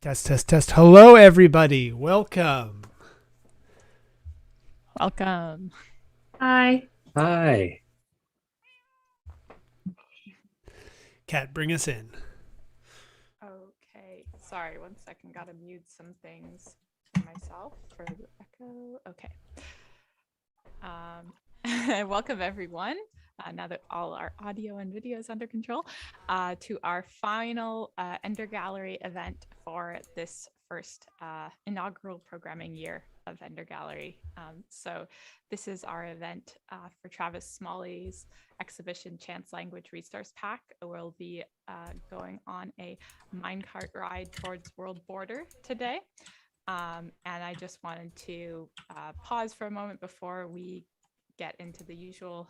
Test, test, test. Hello, everybody. Welcome. Welcome. Hi. Hi. Kat, bring us in. Okay, sorry, 1 second. Gotta mute some things for myself for the echo. Okay. Welcome everyone. Now that all our audio and video is under control, to our final Ender Gallery event for this first inaugural programming year of Ender Gallery. So this is our event for Travess Smalley's exhibition Chance Language Resource Pack. We'll be going on a minecart ride towards world border today. And I just wanted to pause for a moment before we get into the usual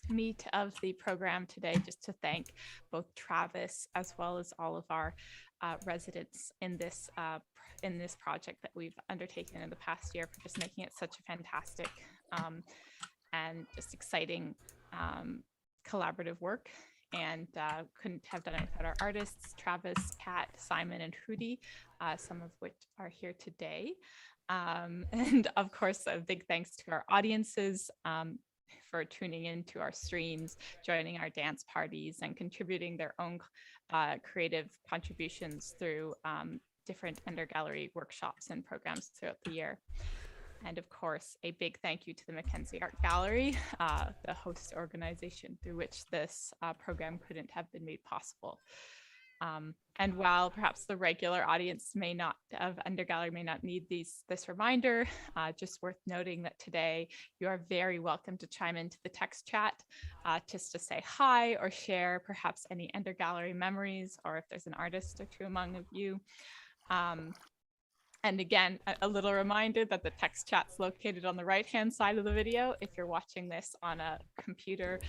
meat of the program today, just to thank both Travess as well as all of our residents in this project that we've undertaken in the past year for just making it such a fantastic and just exciting collaborative work. And couldn't have done it without our artists, Travess, Kat, Simon, and Hootie, some of which are here today. And of course, a big thanks to our audiences for tuning into our streams, joining our dance parties, and contributing their own creative contributions through different Ender Gallery workshops and programs throughout the year. And of course, a big thank you to the MacKenzie Art Gallery, the host organization through which this program couldn't have been made possible. And while perhaps the regular audience may not of Ender Gallery may not need this reminder, just worth noting that today you are very welcome to chime into the text chat just to say hi or share perhaps any Ender Gallery memories, or if there's an artist or two among of you. And again, a little reminder that the text chat's located on the right-hand side of the video if you're watching this on a computer,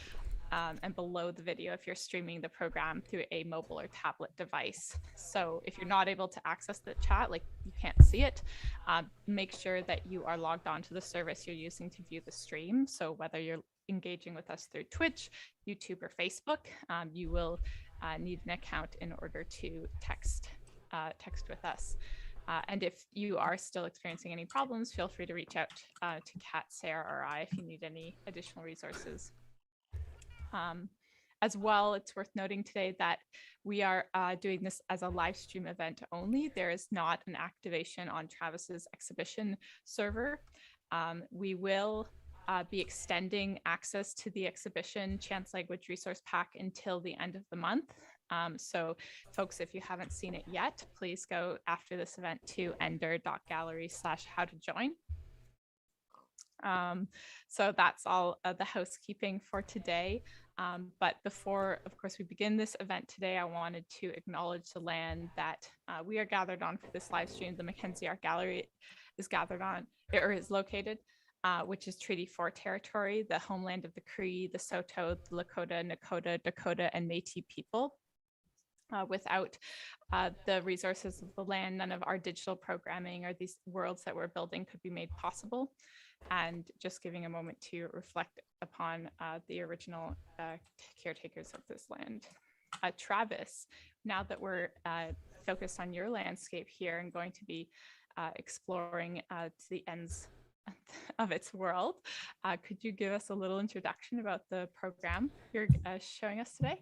and below the video if you're streaming the program through a mobile or tablet device. So if you're not able to access the chat, like you can't see it, make sure that you are logged on to the service you're using to view the stream. So whether you're engaging with us through Twitch, YouTube, or Facebook, you will need an account in order to text with us. And if you are still experiencing any problems, feel free to reach out to Kat, Sarah, or I if you need any additional resources. As well, it's worth noting today that we are doing this as a live stream event only. There is not an activation on Travess's exhibition server. We will be extending access to the exhibition Chance Language Resource Pack until the end of the month. So folks, if you haven't seen it yet, please go after this event to ender.gallery/how-to-join. So that's all the housekeeping for today. But before, of course, we begin this event today, I wanted to acknowledge the land that we are gathered on for this live stream. The MacKenzie Art Gallery is gathered on, or is located, which is Treaty 4 territory, the homeland of the Cree, the Saulteaux, the Lakota, Nakota, Dakota, and Métis people. Without the resources of the land, none of our digital programming or these worlds that we're building could be made possible. And just giving a moment to reflect upon the original caretakers of this land. Travess, now that we're focused on your landscape here and going to be exploring to the ends of its world, could you give us a little introduction about the program you're showing us today?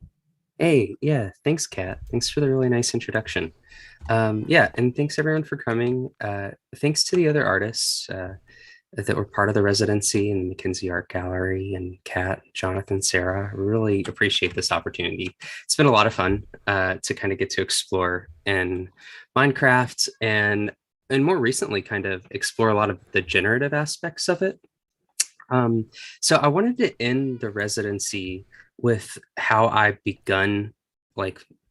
Hey, yeah, thanks, Kat. Thanks for the really nice introduction. Yeah, and thanks everyone for coming. Thanks to the other artists that were part of the residency in the MacKenzie Art Gallery, and Kat, Jonathan, Sarah. I really appreciate this opportunity. It's been a lot of fun to kind of get to explore in Minecraft and more recently kind of explore a lot of the generative aspects of it. So I wanted to end the residency with how I begun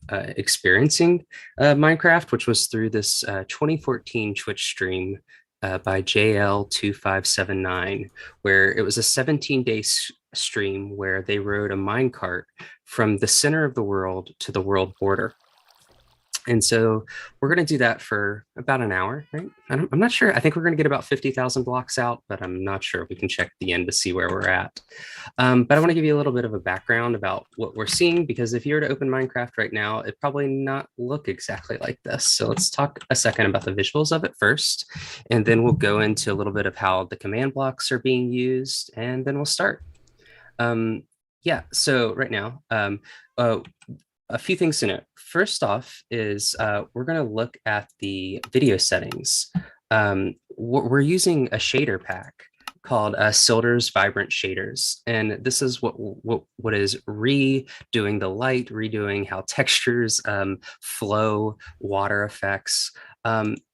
experiencing Minecraft, which was through this 2014 Twitch stream by JL2579, where it was a 17-day stream where they rode a minecart from the center of the world to the world border. And so we're going to do that for about an hour, right? I'm not sure. I think we're going to get about 50,000 blocks out, but I'm not sure. We can check at the end to see where we're at. But I want to give you a little bit of a background about what we're seeing, because if you were to open Minecraft right now, it probably not look exactly like this. So let's talk a second about the visuals of it first, and then we'll go into a little bit of how the command blocks are being used, and then we'll start. Yeah, so right now, a few things to note. First off is we're going to look at the video settings. We're using a shader pack called Silder's Vibrant Shaders. And this is what is redoing the light, redoing how textures flow, water effects.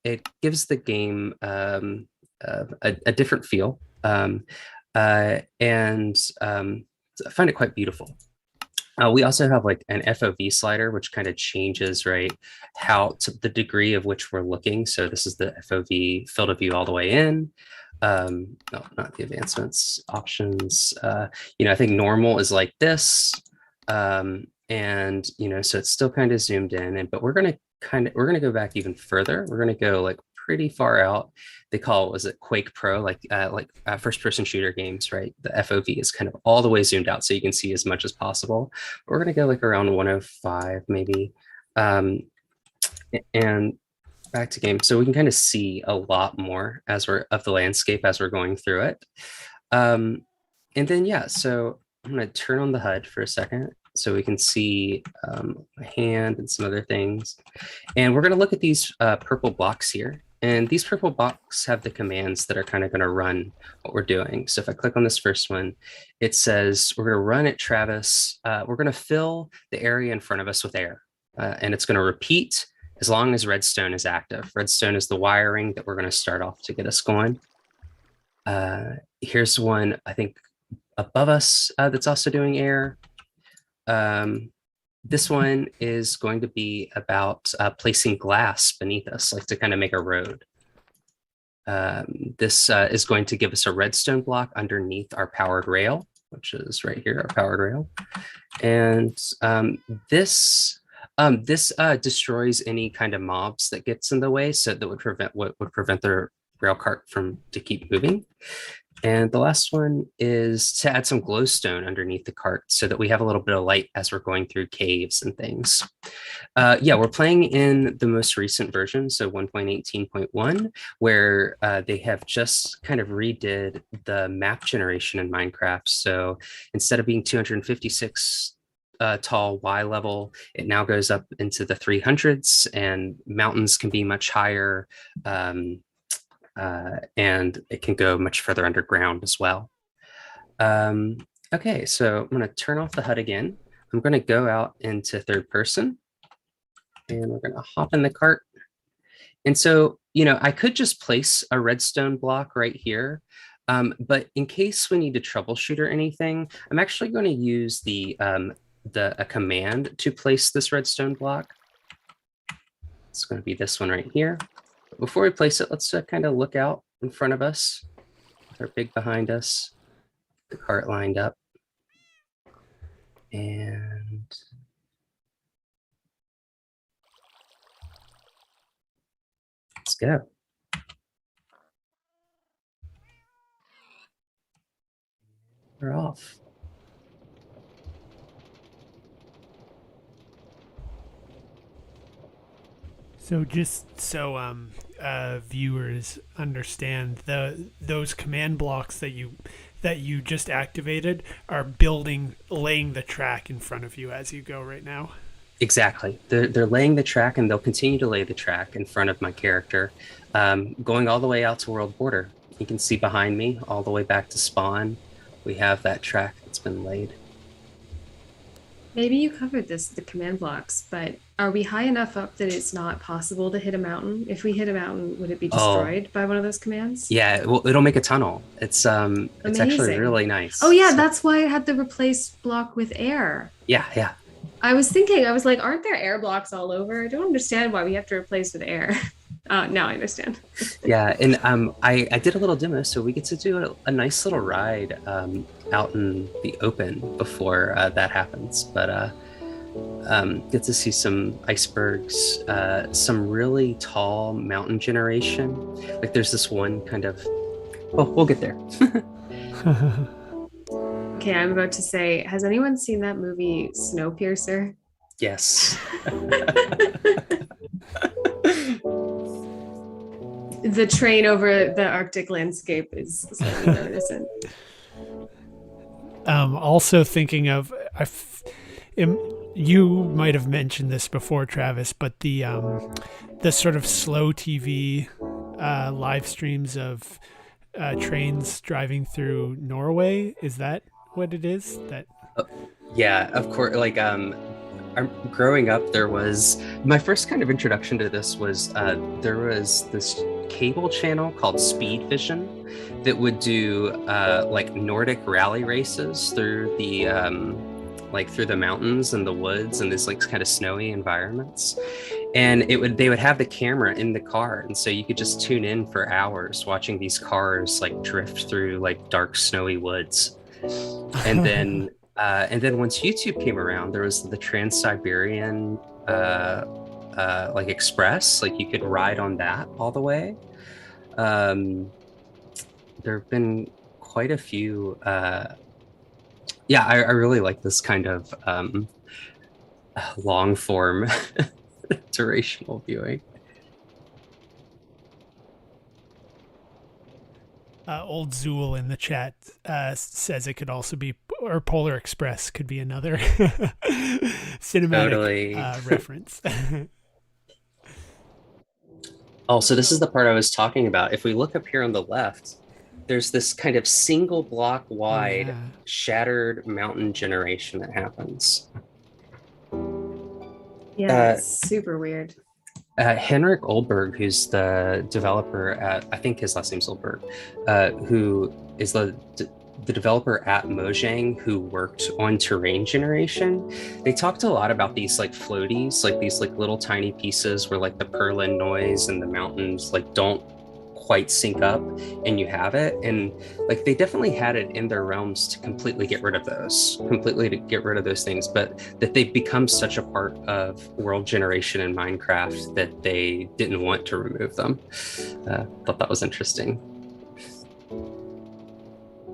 It gives the game a different feel. And I find it quite beautiful. We also have like an FOV slider, which kind of changes, right, how to the degree of which we're looking. So this is the FOV field of view all the way in. No, not the advancements options. I think normal is like this. And, so it's still kind of zoomed in, but we're going to go back even further. We're going to go like pretty far out. They call, was it Quake Pro, like first person shooter games, right? The FOV is kind of all the way zoomed out so you can see as much as possible. We're going to go like around 105 maybe. And back to game. So we can kind of see a lot more of the landscape as we're going through it. And then, yeah, so I'm going to turn on the HUD for a second so we can see my hand and some other things. And we're going to look at these purple blocks here. And these purple blocks have the commands that are kind of going to run what we're doing. So if I click on this first one, it says we're going to run at Travess. We're going to fill the area in front of us with air. And it's going to repeat as long as redstone is active. Redstone is the wiring that we're going to start off to get us going. Here's one, I think, above us that's also doing air. This one is going to be about placing glass beneath us, like to kind of make a road. This is going to give us a redstone block underneath our powered rail, which is right here, our powered rail. And this destroys any kind of mobs that gets in the way, so that would prevent the rail cart to keep moving. And the last one is to add some glowstone underneath the cart so that we have a little bit of light as we're going through caves and things. Yeah, we're playing in the most recent version, so 1.18.1, where they have just kind of redid the map generation in Minecraft. So instead of being 256 tall Y level, it now goes up into the 300s, and mountains can be much higher. And it can go much further underground as well. Okay, so I'm going to turn off the HUD again. I'm going to go out into third person, and we're going to hop in the cart. And so, I could just place a redstone block right here, but in case we need to troubleshoot or anything, I'm actually going to use a command to place this redstone block. It's going to be this one right here. Before we place it, let's kind of look out in front of us, with our big behind us, the cart lined up. And let's go. We're off. So just so viewers understand, those command blocks that you just activated are laying the track in front of you as you go right now. Exactly. They're laying the track, and they'll continue to lay the track in front of my character, going all the way out to world border. You can see behind me, all the way back to spawn, we have that track that's been laid. Maybe you covered the command blocks, but are we high enough up that it's not possible to hit a mountain? If we hit a mountain, would it be destroyed by one of those commands? Yeah, well, it'll make a tunnel. It's actually really nice. Oh yeah, that's why it had the replace block with air. Yeah. I was thinking, aren't there air blocks all over? I don't understand why we have to replace with air. Now I understand. Yeah, and I did a little demo, so we get to do a nice little ride out in the open before that happens. But get to see some icebergs, some really tall mountain generation. Like there's this one kind of, well, we'll get there. Okay, I'm about to say, has anyone seen that movie Snowpiercer? Yes. The train over the Arctic landscape is slightly reminiscent. Also thinking of, you might have mentioned this before, Travis, but the sort of slow TV live streams of trains driving through Norway. Is that what it is? That Yeah, of course. Like, growing up, there was my first kind of introduction to this was there was this cable channel called Speed Vision that would do like Nordic rally races through the like through the mountains and the woods and this like kind of snowy environments. And they would have the camera in the car, and so you could just tune in for hours watching these cars like drift through like dark snowy woods. And then once YouTube came around, there was the Trans-Siberian like express, like you could ride on that all the way. There have been quite a few. Yeah, I really like this kind of long form durational viewing. old Zool in the chat says it could also be, or Polar Express could be another cinematic Totally. Reference. Oh, so this is the part I was talking about. If we look up here on the left, there's this kind of single block wide Yeah. shattered mountain generation that happens. Yeah, it's super weird. Henrik Oldberg, who's the developer at, I think his last name's Oldberg, who is the developer at Mojang, who worked on terrain generation. They talked a lot about these like floaties, like these like little tiny pieces where like the Perlin noise and the mountains like don't quite sync up, and you have it. And like they definitely had it in their realms to completely get rid of those things, but that they've become such a part of world generation in Minecraft that they didn't want to remove them. Thought that was interesting.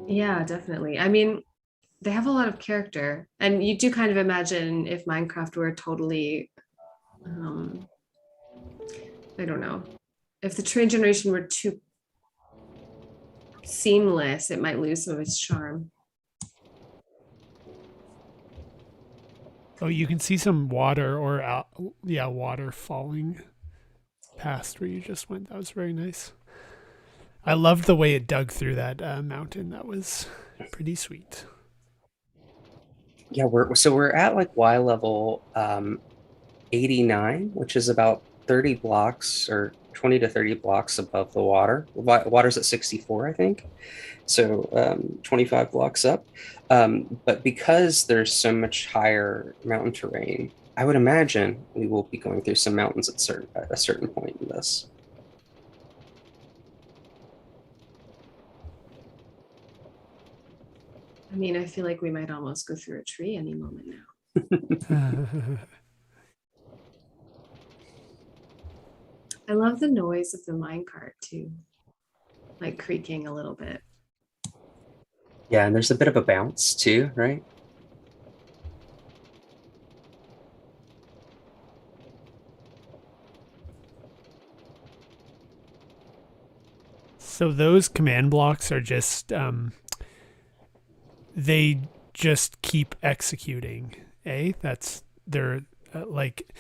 Yeah, definitely. I mean, they have a lot of character, and you do kind of imagine if Minecraft were totally, I don't know, if the train generation were too seamless, it might lose some of its charm. Oh, you can see some water or water falling past where you just went. That was very nice. I loved the way it dug through that mountain. That was pretty sweet. Yeah, we're at like Y level 89, which is about 30 blocks or 20 to 30 blocks above the water. Water's at 64, I think. So 25 blocks up. But because there's so much higher mountain terrain, I would imagine we will be going through some mountains at a certain point in this. I mean, I feel like we might almost go through a tree any moment now. I love the noise of the minecart too, like creaking a little bit. Yeah, and there's a bit of a bounce too, right? So those command blocks are just they just keep executing. They're like,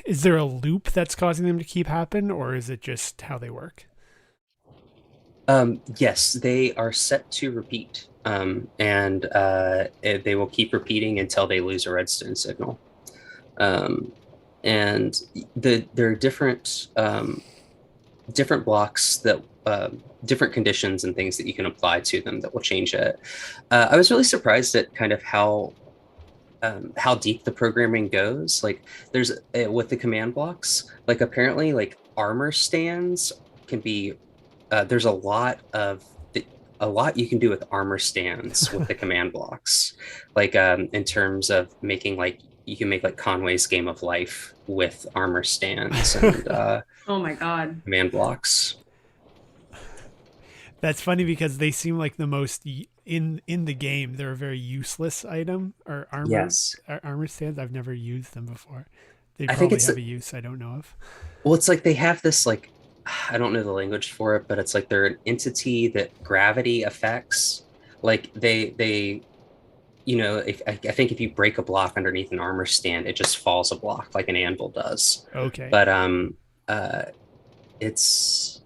is there a loop that's causing them to keep happen, or is it just how they work? Yes, they are set to repeat, and they will keep repeating until they lose a redstone signal. And there are different blocks that different conditions and things that you can apply to them that will change it. I was really surprised at kind of how deep the programming goes. Like there's with the command blocks, like apparently like armor stands can be there's a lot you can do with armor stands with the command blocks, like in terms of making like you can make like Conway's Game of Life with armor stands and Oh my god. command blocks. That's funny because they seem like the most in the game. They're a very useless item or Yes. armor stands. I've never used them before. They I think probably it's have a use I don't know of. well, it's like they have this like I don't know the language for it, but it's like they're an entity that gravity affects. Like they if I think if you break a block underneath an armor stand, it just falls a block like an anvil does. Okay. But uh it's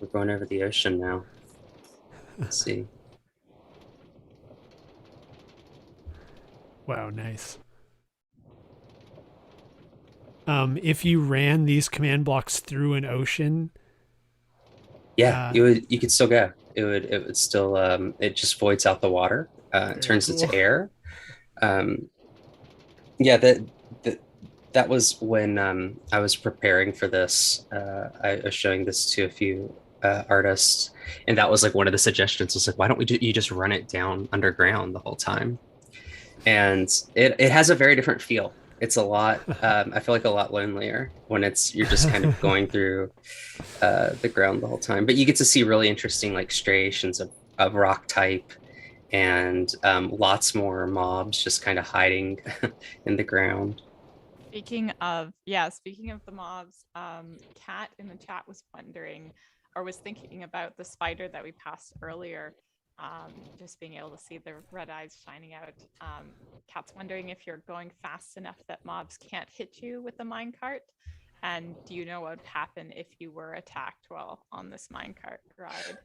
we're going over the ocean now. Let's see. Wow, nice. If you ran these command blocks through an ocean, Yeah, you could still go. It would still it just voids out the water. It turns it cool. to air. Um yeah, that was when I was preparing for this. I was showing this to a few artists, and that was like one of the suggestions was like, why don't you just run it down underground the whole time? And it has a very different feel. It's a lot. I feel like a lot lonelier when you're just kind of going through the ground the whole time. But you get to see really interesting like striations of rock type and lots more mobs just kind of hiding in the ground. Speaking of the mobs, Kat in the chat was wondering or was thinking about the spider that we passed earlier. Just being able to see the red eyes shining out. Kat's wondering if you're going fast enough that mobs can't hit you with the minecart. And do you know what would happen if you were attacked while on this minecart ride?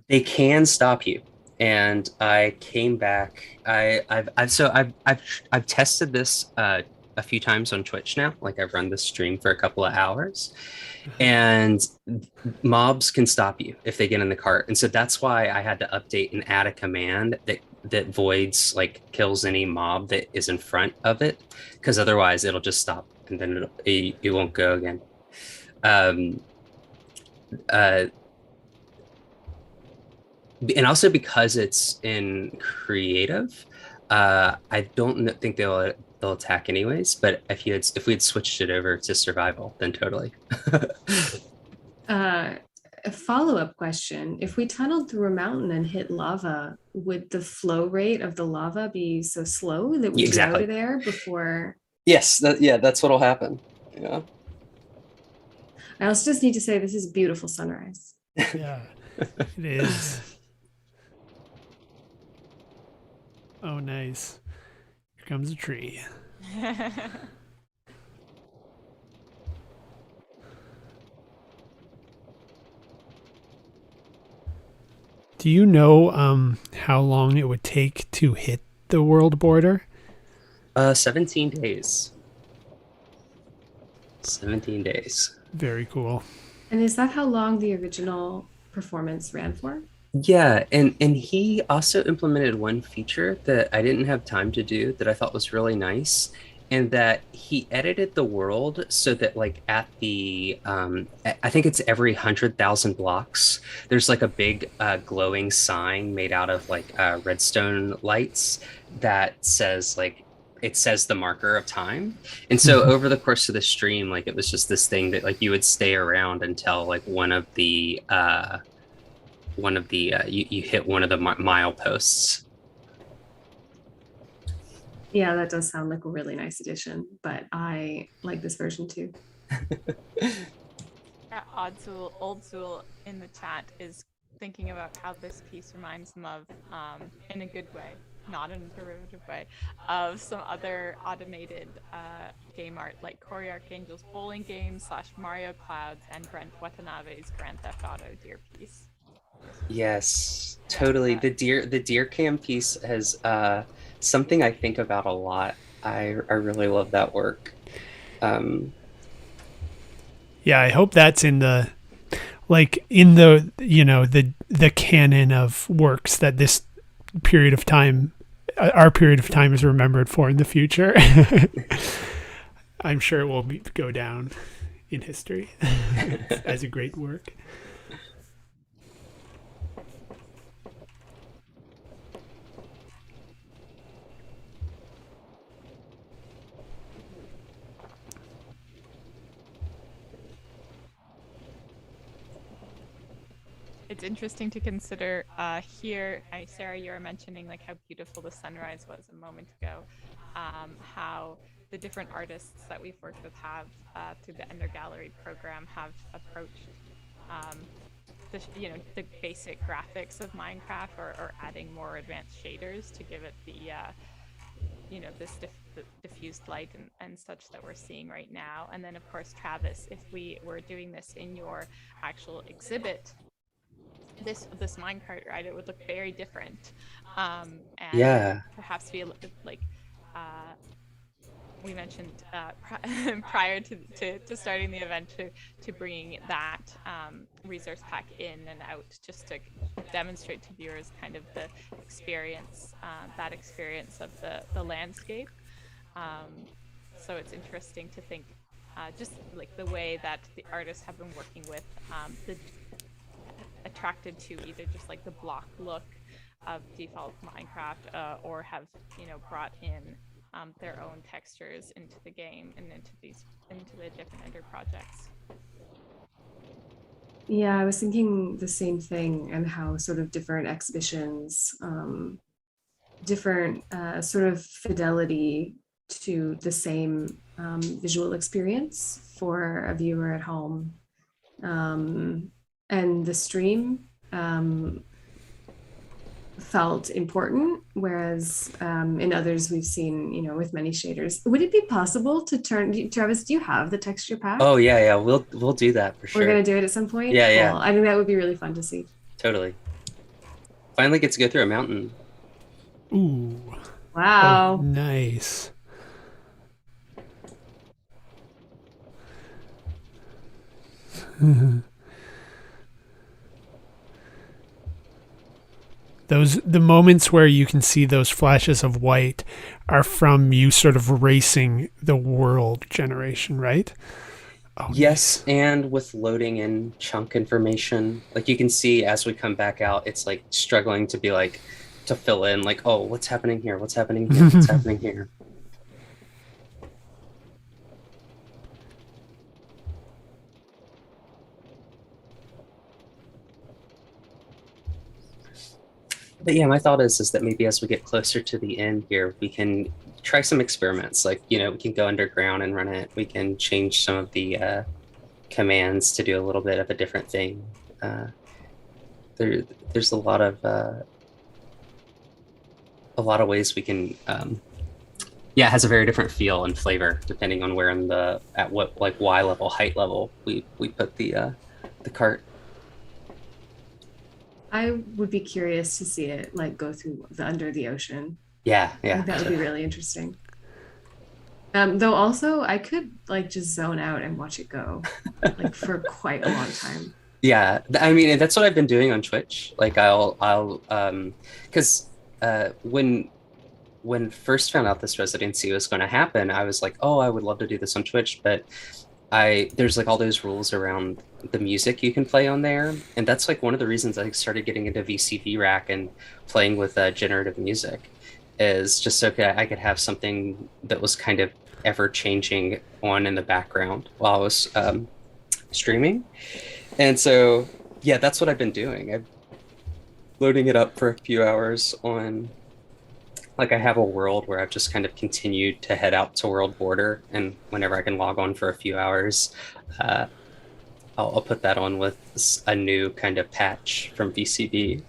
They can stop you. And I came back. I've tested this a few times on Twitch now. Like I've run this stream for a couple of hours, and mobs can stop you if they get in the cart. And so that's why I had to update and add a command that voids like kills any mob that is in front of it, because otherwise it'll just stop and then it won't go again. And also because it's in creative, I don't think they'll attack anyways. But if we had switched it over to survival, then totally. A follow-up question. If we tunneled through a mountain and hit lava, would the flow rate of the lava be so slow that we Exactly. go to there before? Yes, that's what'll happen. Yeah. I also just need to say this is a beautiful sunrise. Yeah, it is. Oh, nice. Here comes a tree. Do you know how long it would take to hit the world border? 17 days. 17 days. Very cool. And is that how long the original performance ran for? Yeah, and he also implemented one feature that I didn't have time to do that I thought was really nice, and that he edited the world so that like at the I think it's every 100,000 blocks, there's like a big glowing sign made out of like redstone lights that says like it says the marker of time. And so over the course of the stream, like it was just this thing that like you would stay around until like one of the you hit one of the mileposts. Yeah, that does sound like a really nice addition, but I like this version too. Old Zool in the chat is thinking about how this piece reminds them of, in a good way, not in a derivative way, of some other automated game art like Cory Archangel's bowling game / Mario Clouds and Brent Watanabe's Grand Theft Auto Deer piece. Yes, totally. The deer cam piece has something I think about a lot. I really love that work. Yeah, I hope that's in the the canon of works that this period of time, our period of time, is remembered for in the future. I'm sure it will go down in history as a great work. it's interesting to consider here. Sarah, you were mentioning like how beautiful the sunrise was a moment ago. How the different artists that we've worked with have through the Ender Gallery program have approached the basic graphics of Minecraft, or adding more advanced shaders to give it the this diffused light and such that we're seeing right now. And then of course, Travess, if we were doing this in your actual exhibit, this minecart, right, it would look very different, and Yeah. perhaps be a little bit like we mentioned prior to starting the event, to bringing that resource pack in and out, just to demonstrate to viewers kind of the experience, that experience of the landscape. So it's interesting to think just like the way that the artists have been working with attracted to either just like the block look of default Minecraft, or have brought in their own textures into the game and into the different Ender projects. Yeah, I was thinking the same thing, and how sort of different exhibitions, different sort of fidelity to the same visual experience for a viewer at home. And the stream felt important, whereas in others we've seen, with many shaders. Would it be possible to turn, Travis, do you have the texture pack? Oh yeah, we'll do that for sure. We're gonna do it at some point? Yeah, cool. yeah. I think that would be really fun to see. Totally. Finally get to go through a mountain. Ooh. Wow. Oh, nice. The moments where you can see those flashes of white are from you sort of racing the world generation, right? Oh, Yes, and with loading in chunk information, like you can see as we come back out, it's like struggling to be like, to fill in like, oh, what's happening here? What's happening here? What's happening here? But yeah, my thought is that maybe as we get closer to the end here, we can try some experiments. Like, we can go underground and run it. We can change some of the commands to do a little bit of a different thing. There's a lot of ways we can. Yeah, it has a very different feel and flavor depending on where at what like Y level, height level we put the cart. I would be curious to see it like go through under the ocean. Yeah, I think that would be really interesting. Though also I could like just zone out and watch it go like for quite a long time. Yeah, I mean that's what I've been doing on Twitch. Like I'll because when first found out this residency was going to happen, I was like, oh, I would love to do this on Twitch, but there's like all those rules around the music you can play on there, and that's like one of the reasons I started getting into VCV Rack and playing with generative music, is just so I could have something that was kind of ever changing on in the background while I was streaming. And so yeah, that's what I've been doing. I'm loading it up for a few hours on, like I have a world where I've just kind of continued to head out to world border, and whenever I can log on for a few hours, I'll put that on with a new kind of patch from VCB.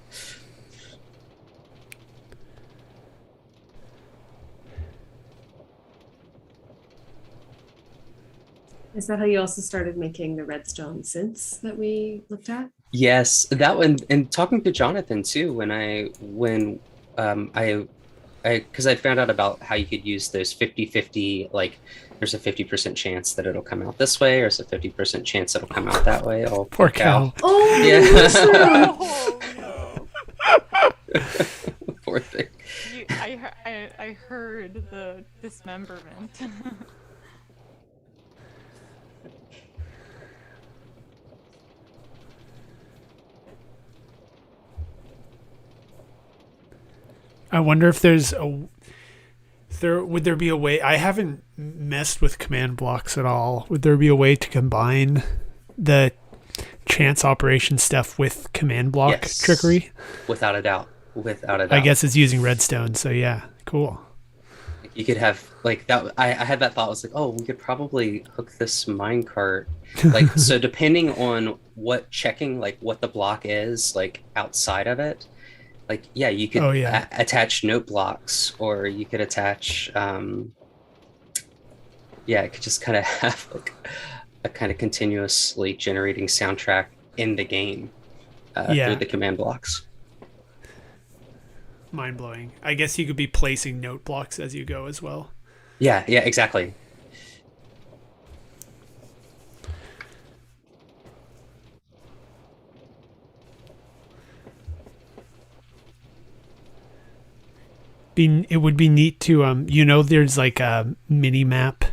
Is that how you also started making the redstone synths that we looked at? Yes, that one, and talking to Jonathan too, because I found out about how you could use those 50-50, like there's a 50% chance that it'll come out this way, or there's a 50% chance it'll come out that way. Oh, poor cow. Oh, yeah. Oh no! Poor thing. I heard the dismemberment. I wonder if would there be a way? I haven't messed with command blocks at all. Would there be a way to combine the chance operation stuff with command block Yes. trickery. Without a doubt. Without a doubt. I guess it's using redstone. So yeah, cool. You could have like that. I had that thought. I was like, oh, we could probably hook this minecart. Like, so depending on what checking, like what the block is, like outside of it, like, yeah, you could attach note blocks, or you could attach, yeah, it could just kind of have like a kind of continuously generating soundtrack in the game through the command blocks. Mind blowing. I guess you could be placing note blocks as you go as well. Yeah, exactly. It would be neat to there's like mini map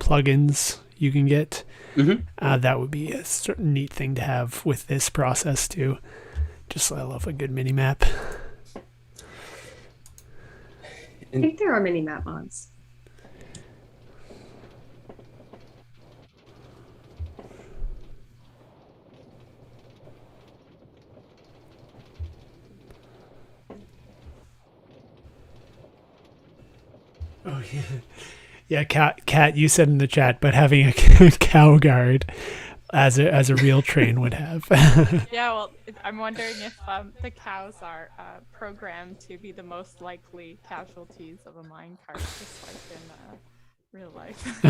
plugins you can get. That would be a certain neat thing to have with this process too. Just I love a good mini map. I think there are mini map mods. Oh yeah, yeah. Cat. You said in the chat, but having a cow guard as a real train would have. Yeah, well, I'm wondering if the cows are programmed to be the most likely casualties of a minecart, just like in real life.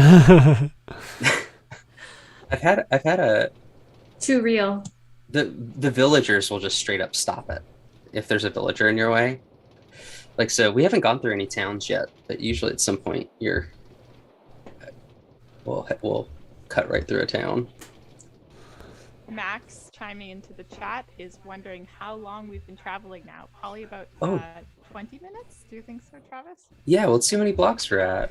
I've had a Too real. The villagers will just straight up stop it if there's a villager in your way. Like, so we haven't gone through any towns yet, but usually at some point we'll cut right through a town. Max chiming into the chat is wondering how long we've been traveling now. Probably about 20 minutes. Do you think so, Travis? Yeah, well, let's see how many blocks we're at.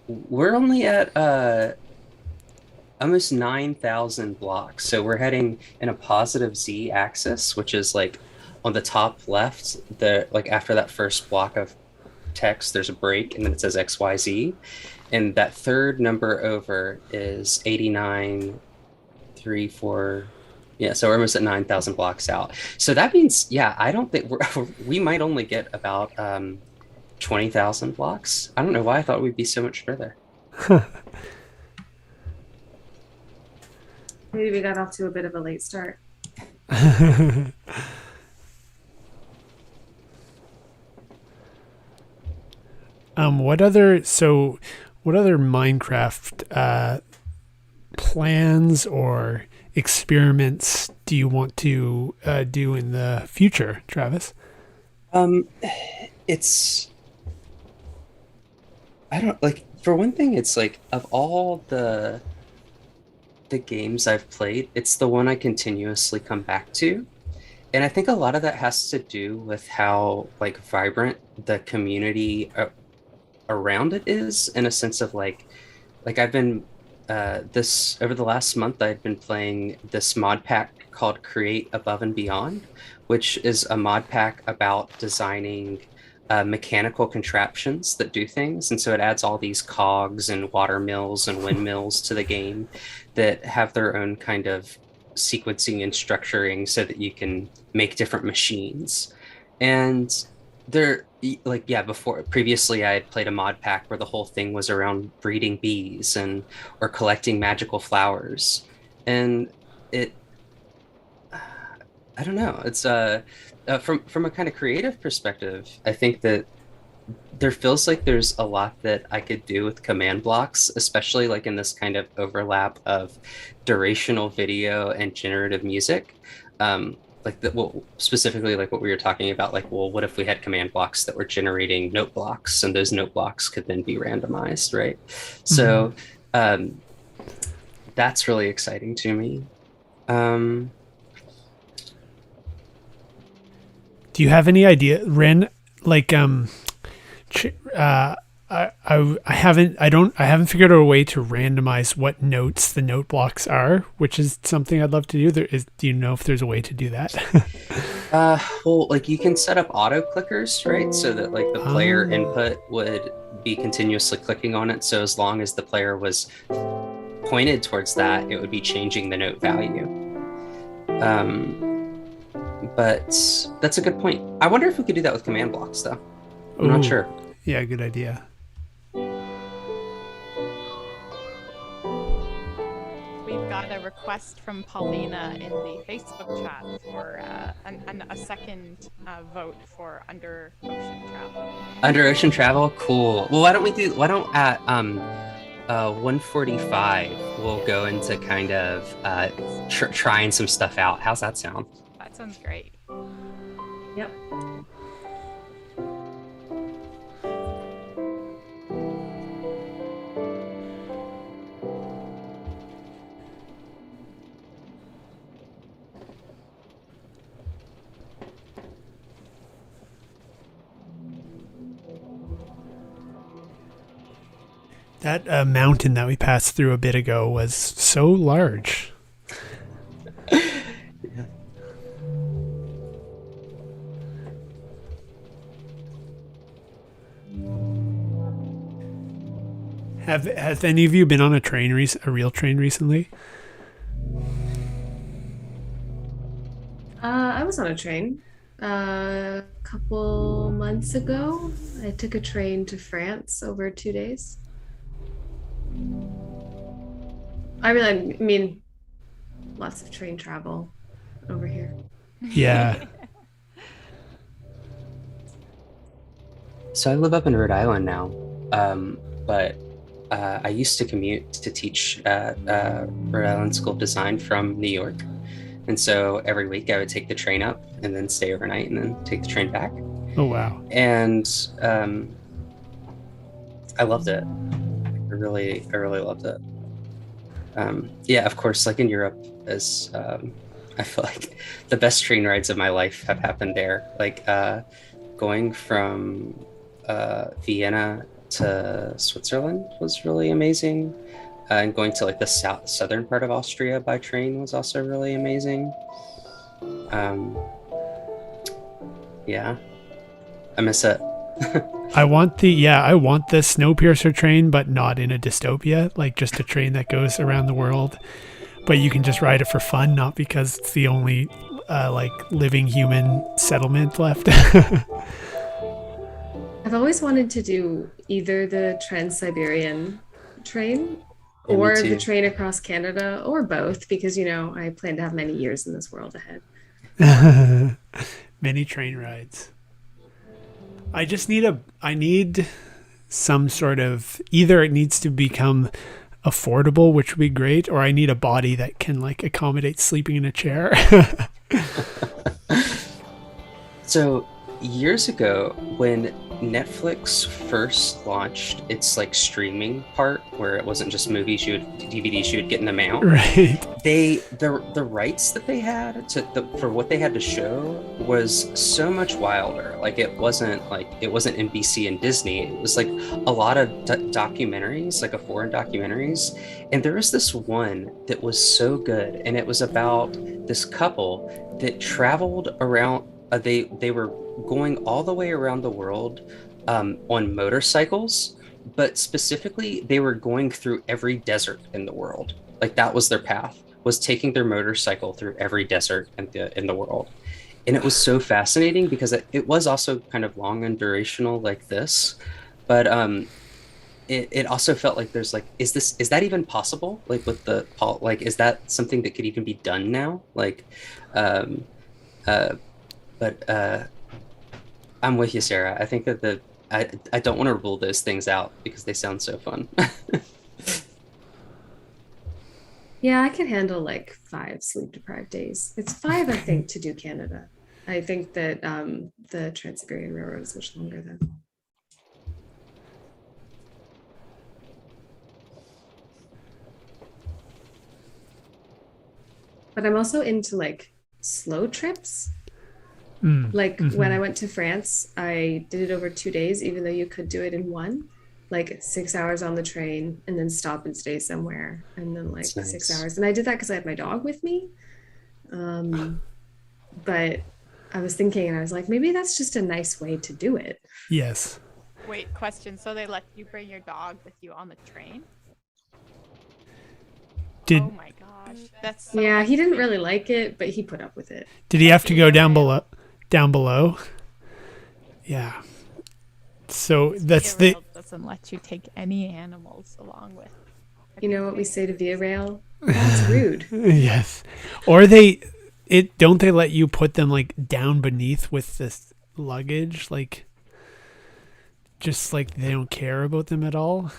We're only at almost 9,000 blocks. So we're heading in a positive Z axis, which is like on the top left, like after that first block of text, there's a break and then it says XYZ. And that third number over is 89, 3, 4. Yeah, so we're almost at 9,000 blocks out. So that means, yeah, I don't think we might only get about 20,000 blocks. I don't know why I thought we'd be so much further. Maybe we got off to a bit of a late start. What other Minecraft plans or experiments do you want to do in the future, Travis? It's, I don't, like, for one thing, it's like of all the games I've played, it's the one I continuously come back to. And I think a lot of that has to do with how like vibrant the community around it is, in a sense of like I've been this over the last month I've been playing this mod pack called Create Above and Beyond, which is a mod pack about designing mechanical contraptions that do things. And so it adds all these cogs and water mills and windmills to the game that have their own kind of sequencing and structuring so that you can make different machines. And they're like, yeah, previously I had played a mod pack where the whole thing was around breeding bees or collecting magical flowers. And I don't know, it's from a kind of creative perspective, I think that there feels like there's a lot that I could do with command blocks, especially like in this kind of overlap of durational video and generative music. Specifically like what we were talking about, like, well, what if we had command blocks that were generating note blocks, and those note blocks could then be randomized, right? So that's really exciting to me. Do you have any idea, Ren? Like, I haven't figured out a way to randomize what notes the note blocks are, which is something I'd love to do. Do you know if there's a way to do that? Well, like you can set up auto clickers, right? So that like the player input would be continuously clicking on it. So as long as the player was pointed towards that, it would be changing the note value. But that's a good point. I wonder if we could do that with command blocks, though. I'm not sure. Yeah, good idea. We've got a request from Paulina in the Facebook chat for a second vote for under ocean travel. Under ocean travel, cool. Well, why don't at 1:45 we'll go into kind of trying some stuff out. How's that sound? That sounds great. Yep. That mountain that we passed through a bit ago was so large. Yeah. Have any of you been on a train a real train recently? I was on a train a couple months ago. I took a train to France over 2 days. I mean, lots of train travel over here. Yeah. So I live up in Rhode Island now, but I used to commute to teach Rhode Island School of Design from New York. And so every week I would take the train up and then stay overnight and then take the train back. Oh, wow. And I loved it. I really loved it. Yeah, of course, like in Europe, as I feel like the best train rides of my life have happened there. Like going from Vienna to Switzerland was really amazing. And going to like the southern part of Austria by train was also really amazing. Yeah, I miss it. I want the Snowpiercer train, but not in a dystopia, like just a train that goes around the world. But you can just ride it for fun, not because it's the only like living human settlement left. I've always wanted to do either the Trans-Siberian train Yeah, me or too. the train across Canada, or both, because, you know, I plan to have many years in this world ahead. Many train rides. I need some sort of, either it needs to become affordable, which would be great, or I need a body that can like accommodate sleeping in a chair. So years ago, when Netflix first launched its like streaming part, where it wasn't just movies, DVDs you would get in the mail. Right. The rights that they had for what they had to show was so much wilder. Like it wasn't NBC and Disney. It was like a lot of documentaries, like foreign documentaries. And there was this one that was so good, and it was about this couple that traveled around. They were going all the way around the world on motorcycles, but specifically they were going through every desert in the world. Like that was their path, was taking their motorcycle through every desert in the world. And it was so fascinating because it was also kind of long and durational like this, but it also felt like there's like, is that even possible? Like with is that something that could even be done now? Like but I'm with you, Sarah. I think that I don't want to rule those things out because they sound so fun. Yeah, I could handle like 5 sleep-deprived days. It's 5, I think, to do Canada. I think that the Trans-Siberian Railroad is much longer than. But I'm also into like slow trips. Like when I went to France, I did it over 2 days, even though you could do it in one. Like 6 hours on the train and then stop and stay somewhere, and then like That's 6 nice. hours. And I did that because I had my dog with me. But I was thinking, and I was like, maybe that's just a nice way to do it. Yes. Wait, question. So they let you bring your dog with you on the train? Did Oh my gosh, that's so Yeah, he didn't extreme. really like it, but he put up with it. did he have to go down Via rail. below? Down below? Yeah. So that's Via the rail doesn't let you take any animals along with a You know what we conveyance. say to Via Rail? That's rude. yes. Or they it don't they let you put them like down beneath with this luggage, like just like they don't care about them at all?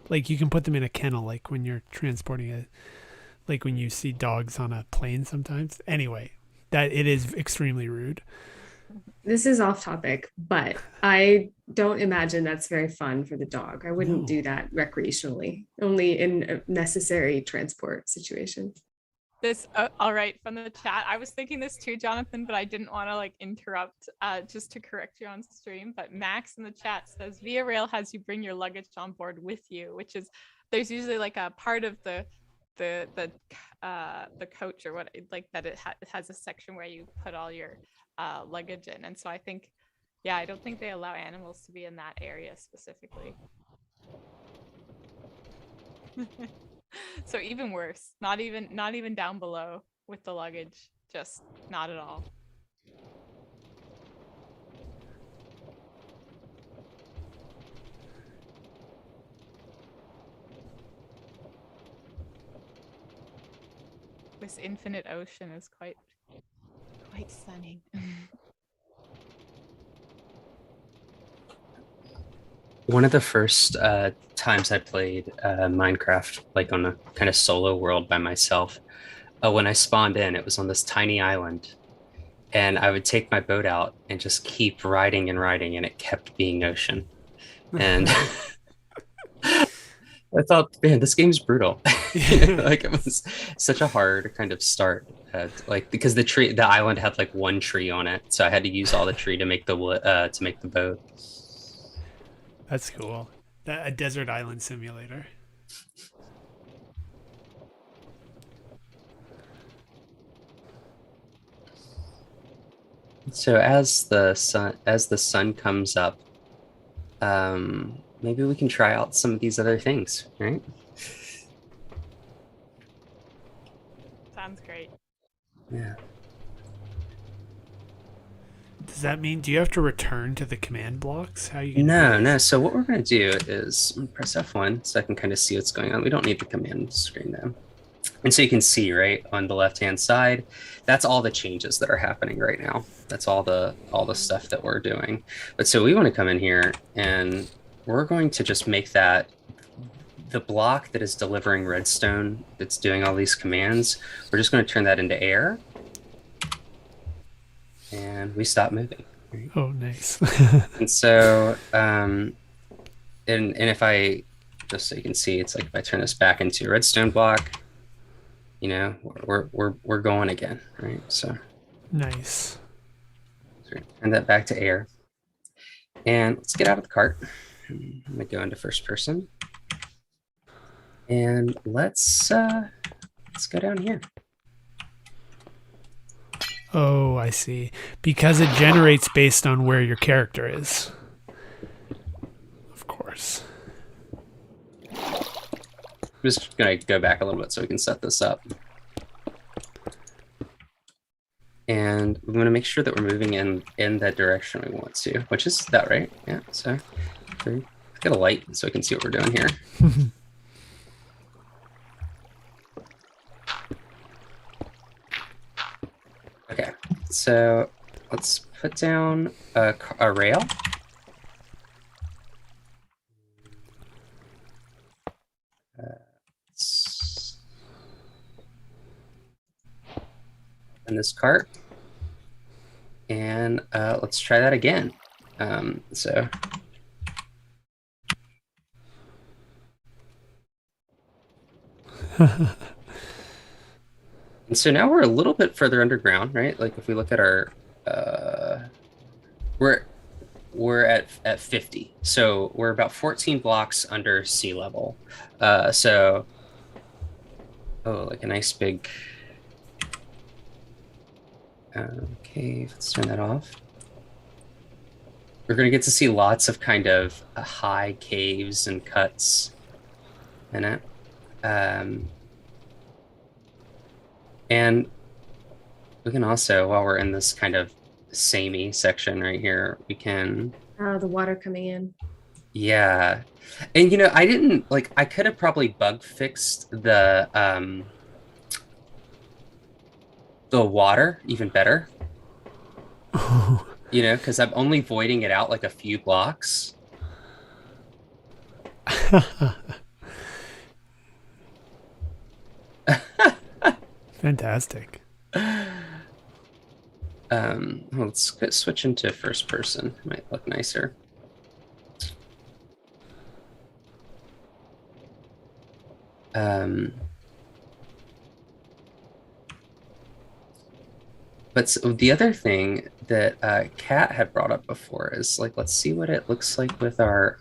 Like you can put them in a kennel, like when you're transporting a, like when you see dogs on a plane sometimes. Anyway, that it is extremely rude. This is off topic, but I don't imagine that's very fun for the dog. I wouldn't No. do that recreationally, only in a necessary transport situation. This all right from the chat. I was thinking this too, Jonathan, but I didn't want to like interrupt just to correct you on stream. But Max in the chat says Via Rail has you bring your luggage on board with you, which is there's usually like a part of the the coach or what like that it has a section where you put all your luggage in, and so I think yeah, I don't think they allow animals to be in that area specifically. So even worse, not even down below with the luggage, just not at all. This infinite ocean is quite stunning. One of the first times I played Minecraft, like on a kind of solo world by myself, when I spawned in, it was on this tiny island, and I would take my boat out and just keep riding and riding, and it kept being ocean. And I thought, man, this game's brutal. Like it was such a hard kind of start, like because the island had like one tree on it, so I had to use all the tree to make the wood to make the boat. That's cool. A desert island simulator. So as the sun comes up, maybe we can try out some of these other things, right? Sounds great. Yeah. Does that mean do you have to return to the command blocks? How are you gonna No, do no. this? So what we're going to do is I'm gonna press F1 so I can kind of see what's going on. We don't need the command screen though. And so you can see right on the left-hand side, that's all the changes that are happening right now. That's all the stuff that we're doing. But so we want to come in here and we're going to just make that the block that is delivering redstone that's doing all these commands. We're just going to turn that into air. And we stop moving. Right? Oh, nice. And so, and if I, just so you can see, it's like if I turn this back into a redstone block, you know, we're going again, right? So Nice. turn that back to air. And let's get out of the cart. I'm gonna go into first person. And let's go down here. Oh, I see. Because it generates based on where your character is. Of course. I'm just gonna go back a little bit so we can set this up. And we want to make sure that we're moving in that direction we want to, which is that, right? Yeah, so let's get a light so we can see what we're doing here. Okay, so let's put down a rail. In this cart. And let's try that again. So and so now we're a little bit further underground, right? Like if we look at our we're at 50. So we're about 14 blocks under sea level. So like a nice big cave. Let's turn that off. We're going to get to see lots of kind of high caves and cuts in it. And we can also, while we're in this kind of samey section right here, we can, Oh, the water coming in. yeah. And I didn't like, I could have probably bug fixed the water even better, because I'm only voiding it out like a few blocks. Fantastic. Let's switch into first person. Might look nicer. But the other thing that Kat had brought up before is like, let's see what it looks like with our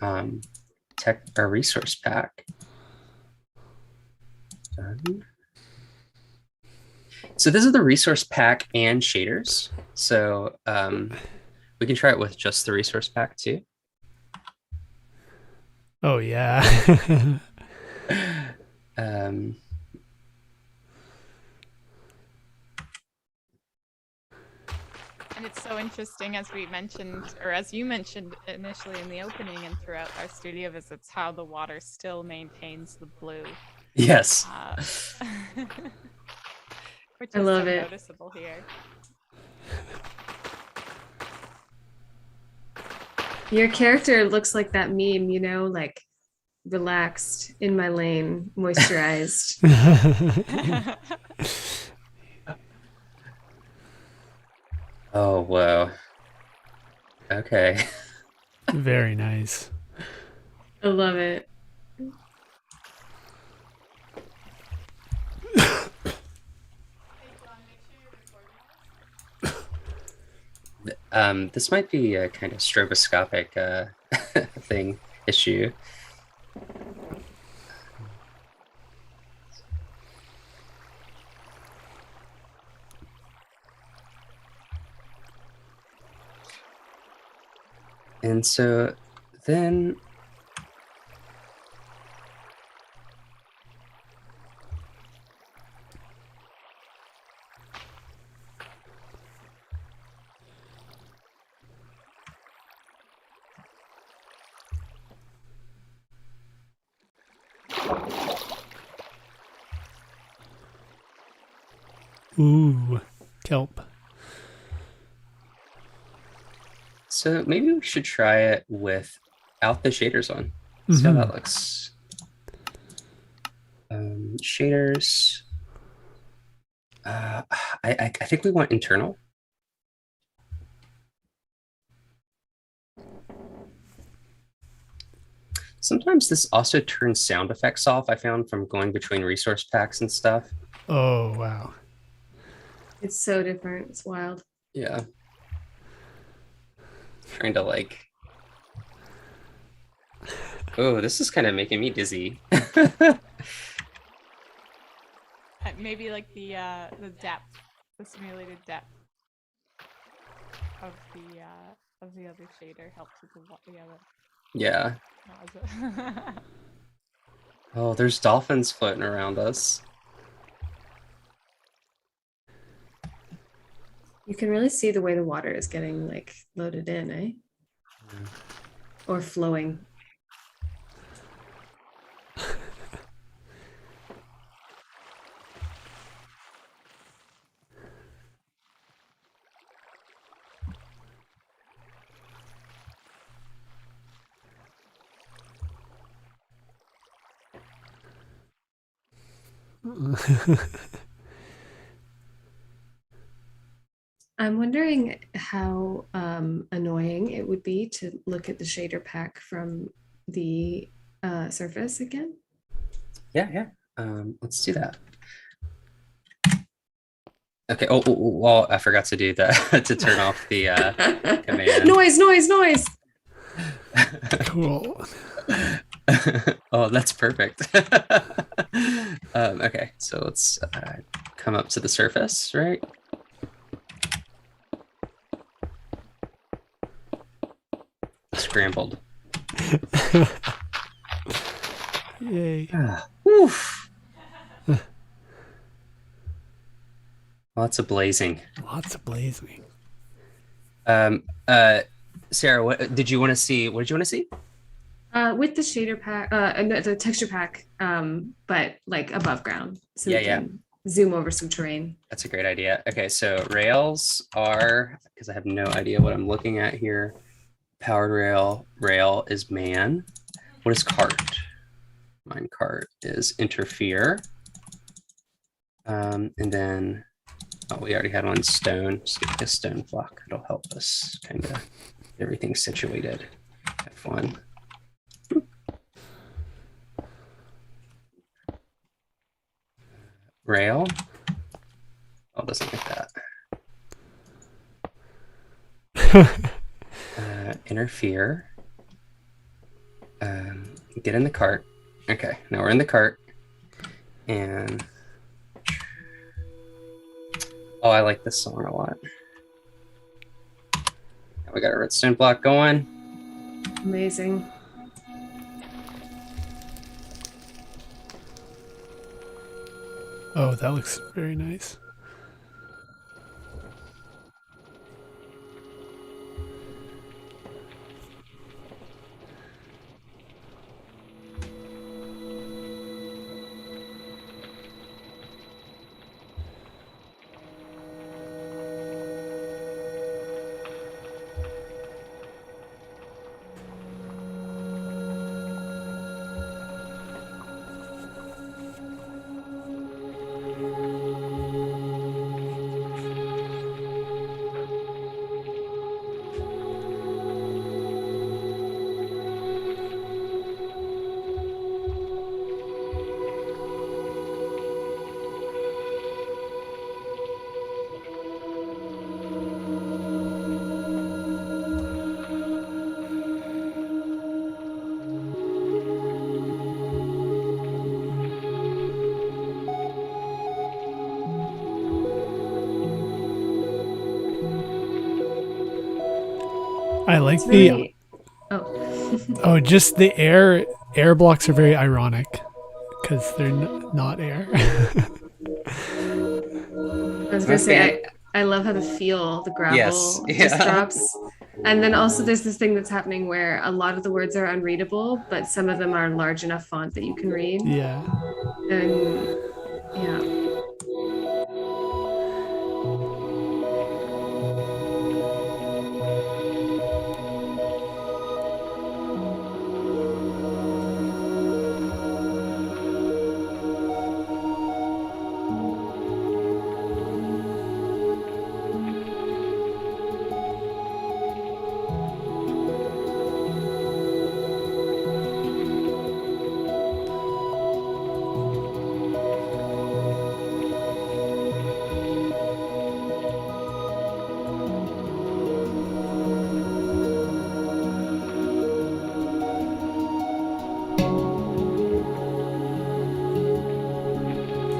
our resource pack. Done. So this is the resource pack and shaders. So we can try it with just the resource pack too. Oh yeah. And it's so interesting, as we mentioned, or as you mentioned initially in the opening and throughout our studio visits, how the water still maintains the blue. Yes. Which I is love so it. noticeable here. Your character looks like that meme, like relaxed in my lane, moisturized. Oh, whoa. Okay. Very nice. I love it. This might be a kind of stroboscopic issue. And so then Ooh, kelp. so maybe we should try it without the shaders on. See how that looks. Shaders. I think we want internal. Sometimes this also turns sound effects off, I found, from going between resource packs and stuff. Oh, wow. It's so different. It's wild. Yeah. Trying to like... Oh, this is kind of making me dizzy. Maybe like the depth, the simulated depth of the other shader helps with the other. Yeah. Oh, there's dolphins floating around us. You can really see the way the water is getting like loaded in, eh? Yeah. Or flowing. I'm wondering how annoying it would be to look at the shader pack from the surface again. Yeah. Let's do that. Okay. Oh, well, I forgot to do that to turn off the command. Noise! Cool. Oh, that's perfect. Okay, so let's come up to the surface, right? Scrambled. Yay. Oof. Lots of blazing. Lots of blazing. Um, Sarah, what did you want to see? What did you want to see? With the shader pack, and the texture pack, but like above ground, so we Yeah. can zoom over some terrain. That's a great idea. Okay, so rails are, because I have no idea what I'm looking at here. Powered rail is man. What is cart? Minecart is interfere. And then, oh, we already had one stone. Just get this stone block. It'll help us kind of everything situated. F1. Rail. Oh, it doesn't like that. Interfere. Get in the cart. Okay, now we're in the cart. And oh, I like this song a lot. Now we got a redstone block going. Amazing. Oh, that looks very nice. I like It's really, oh, just the air blocks are very ironic because they're not air. I was gonna say, I love how the gravel just drops. And then also there's this thing that's happening where a lot of the words are unreadable, but some of them are large enough font that you can read. Yeah. And yeah.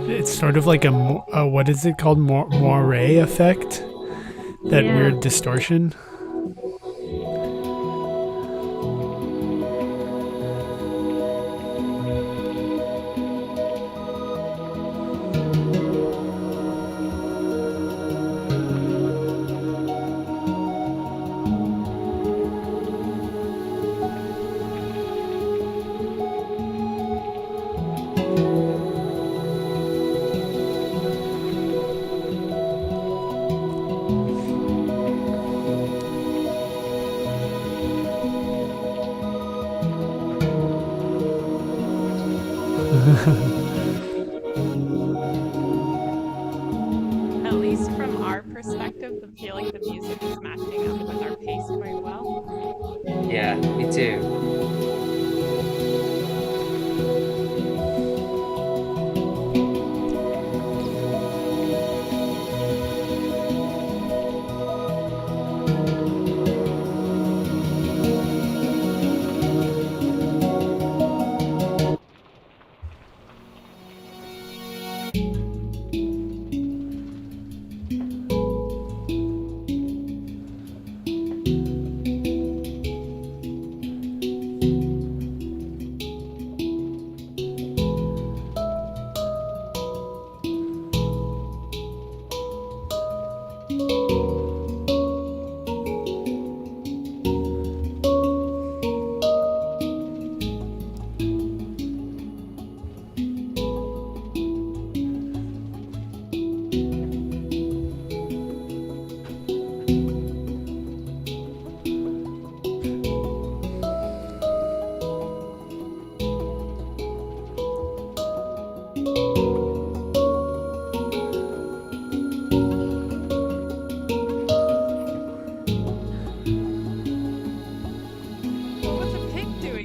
It's sort of like a what is it called? Moire effect? That weird distortion. At least from our perspective, I feel like the music is matching up with our pace quite well. Yeah, me too.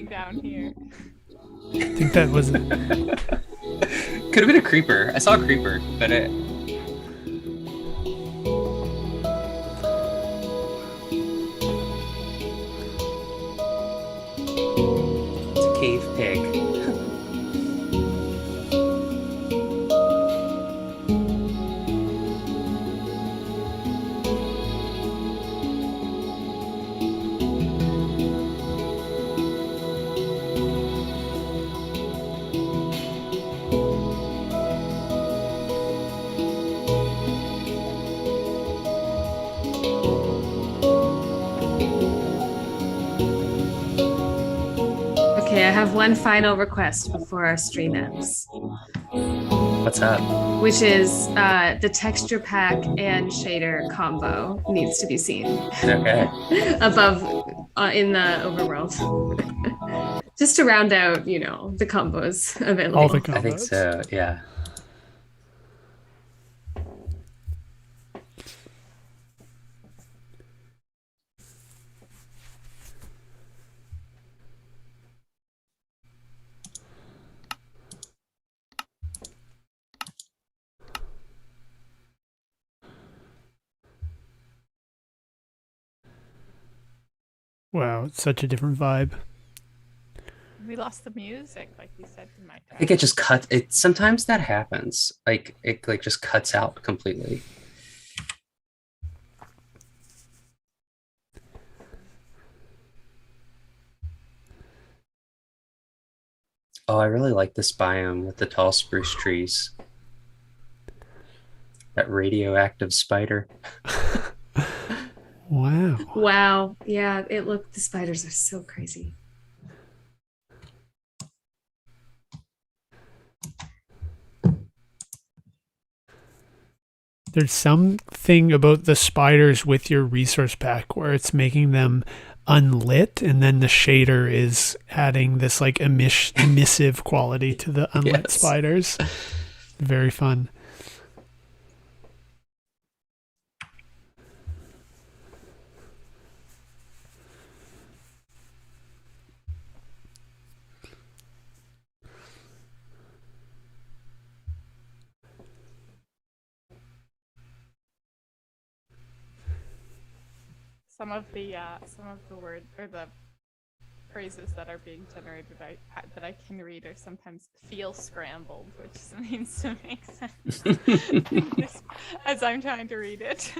happening down here? I think that was Could have been a creeper. I saw a creeper, but it's a cave pig. Okay, I have one final request before our stream ends, What's up? which is the texture pack and shader combo needs to be seen Okay. above in the overworld. Just to round out, you know, the combos available. all the I think combos. so, yeah. Wow, it's such a different vibe. We lost the music, like you said in my I think it just cuts. It sometimes that happens. Like it like just cuts out completely. Oh, I really like this biome with the tall spruce trees. That radioactive spider. Wow. Wow. Yeah, the spiders are so crazy. There's something about the spiders with your resource pack where it's making them unlit, and then the shader is adding this like emissive quality to the unlit Yes. spiders. Very fun. some of the words or the phrases that are being generated that I can read are sometimes feel scrambled, which seems to make sense as I'm trying to read it.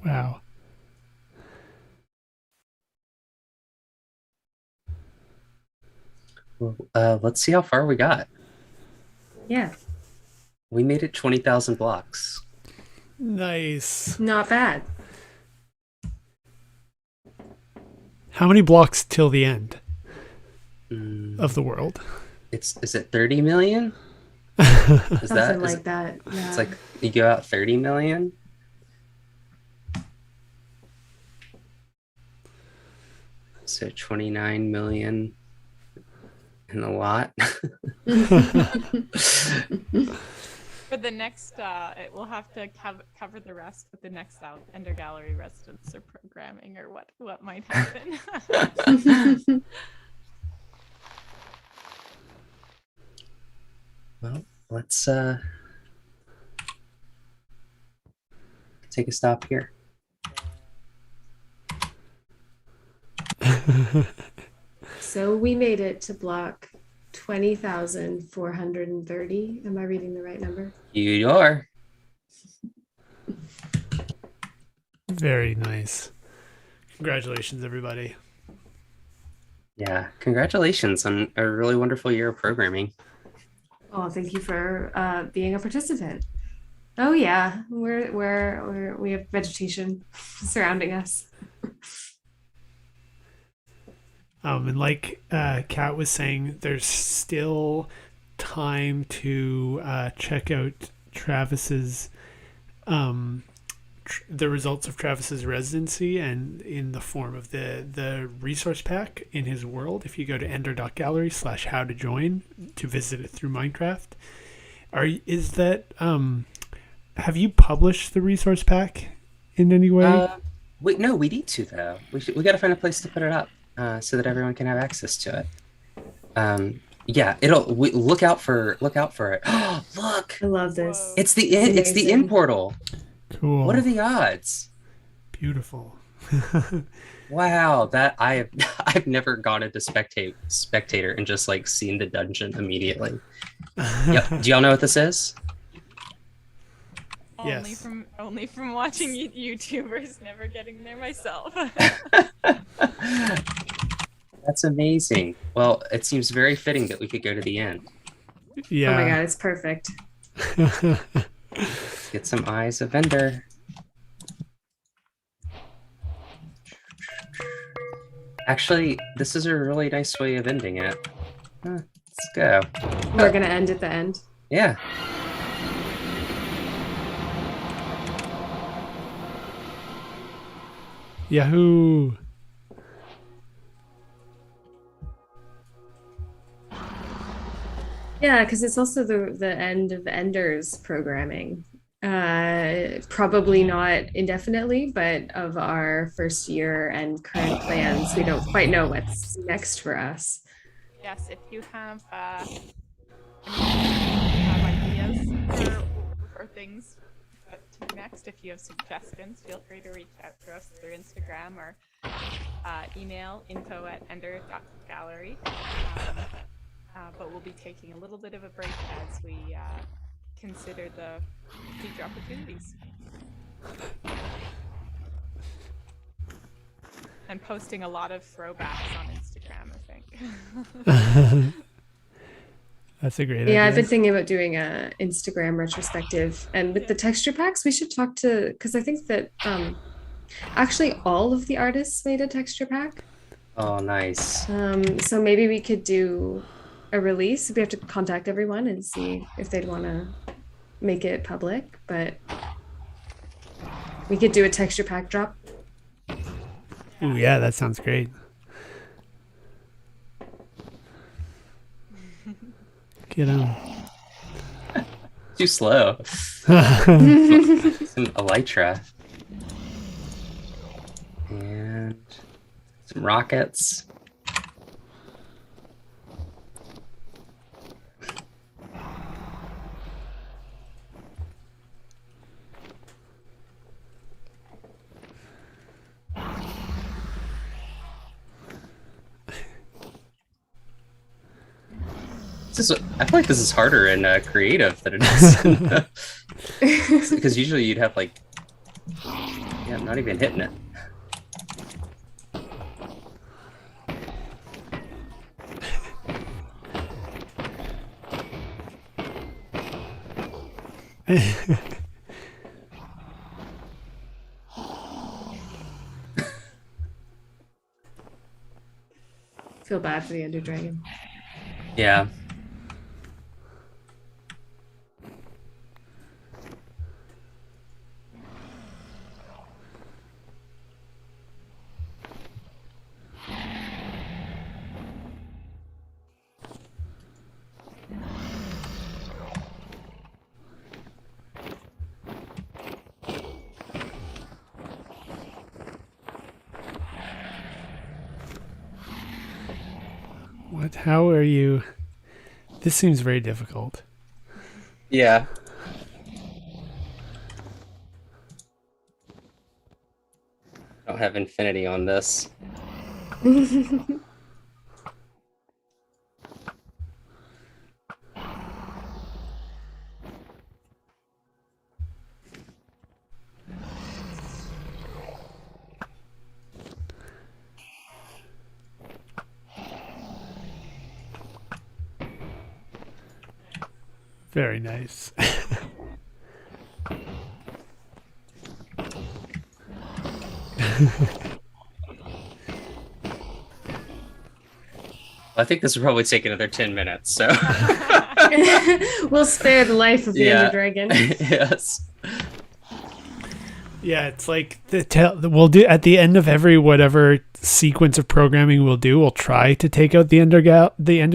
Wow. Well, let's see how far we got. Yeah, We made it 20,000 blocks. Nice. not bad. How many blocks till the end Mm, of the world? is it 30 million? Is Something is like that. Yeah. It's like you go out 30 million. So 29 million and a lot. For the next, it will have to cover the rest with the next Ender Gallery residents or programming or what might happen. Well, let's take a stop here. So we made it to block 20,430. Am I reading the right number? You are. Very nice. Congratulations, everybody. Yeah, congratulations on a really wonderful year of programming. Oh, thank you for being a participant. Oh yeah, we have vegetation surrounding us. And like Kat was saying, there's still time to check out Travis's the results of Travis's residency, and in the form of the resource pack in his world. If you go to ender.gallery/how to join to visit it through Minecraft, is that have you published the resource pack in any way? No, we need to though. We got to find a place to put it up so that everyone can have access to it. Yeah, look out for it. Look, I love this. it's the in portal. Cool. What are the odds? Beautiful. Wow, that I've never gone into spectator and just like seen the dungeon immediately. Yep. Do y'all know what this is? Yes. Only from watching YouTubers, never getting there myself. That's amazing. Well, it seems very fitting that we could go to the end. Yeah. Oh my god, it's perfect. Get some eyes of Ender. Actually, this is a really nice way of ending it. Let's go. We're gonna end at the end. Yeah. Yahoo! Yeah, because it's also the end of Ender's programming. Probably not indefinitely, but of our first year and current plans, we don't quite know what's next for us. Yes, if you have ideas for things to do next, if you have suggestions, feel free to reach out to us through Instagram or email info@ender.gallery. But we'll be taking a little bit of a break as we consider the future opportunities. And posting a lot of throwbacks on Instagram, I think. That's a great idea. Yeah, I've been thinking about doing a Instagram retrospective, and with the texture packs, we should talk to, because I think that actually all of the artists made a texture pack. Oh, nice. So maybe we could do a release. We have to contact everyone and see if they'd want to make it public, but we could do a texture pack drop. Ooh, yeah, that sounds great. Get on. Too slow. Some elytra. And some rockets. I feel like this is harder in creative than it is because usually you'd have like, yeah, I'm not even hitting it. Feel bad for the Ender Dragon. Yeah. What? How are you? This seems very difficult. Yeah. I don't have infinity on this. Very nice. I think this will probably take another 10 minutes. So We'll spare the life of the Yeah. Ender Dragon. yes. Yeah, it's like we'll do at the end of every whatever sequence of programming we'll do. We'll try to take out the Ender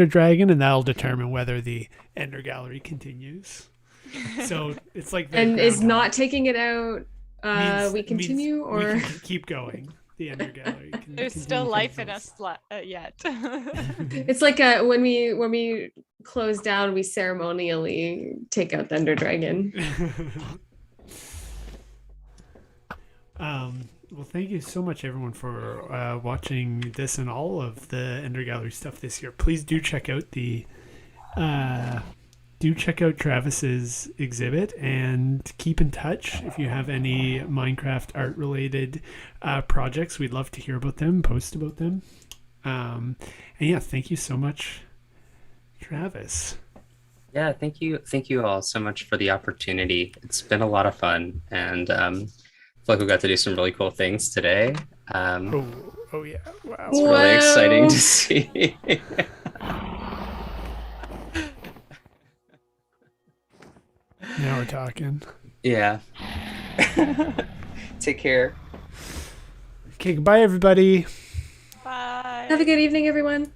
Dragon, and that'll determine whether the Ender Gallery continues. So it's like And is not taking it out, we continue, means or we can keep going. The Ender Gallery. There's still life in us yet. it's like when we close down, we ceremonially take out the Ender Dragon. Well, thank you so much, everyone, for watching this and all of the Ender Gallery stuff this year. Please do check out Travess's exhibit and keep in touch if you have any Minecraft art related projects. We'd love to hear about them, post about them. And yeah, thank you so much, Travess. Yeah, thank you all so much for the opportunity. It's been a lot of fun, and I feel like we got to do some really cool things today. Oh yeah, wow. It's really exciting to see. Now we're talking. Yeah. Take care. Okay, goodbye, everybody. Bye. Have a good evening, everyone.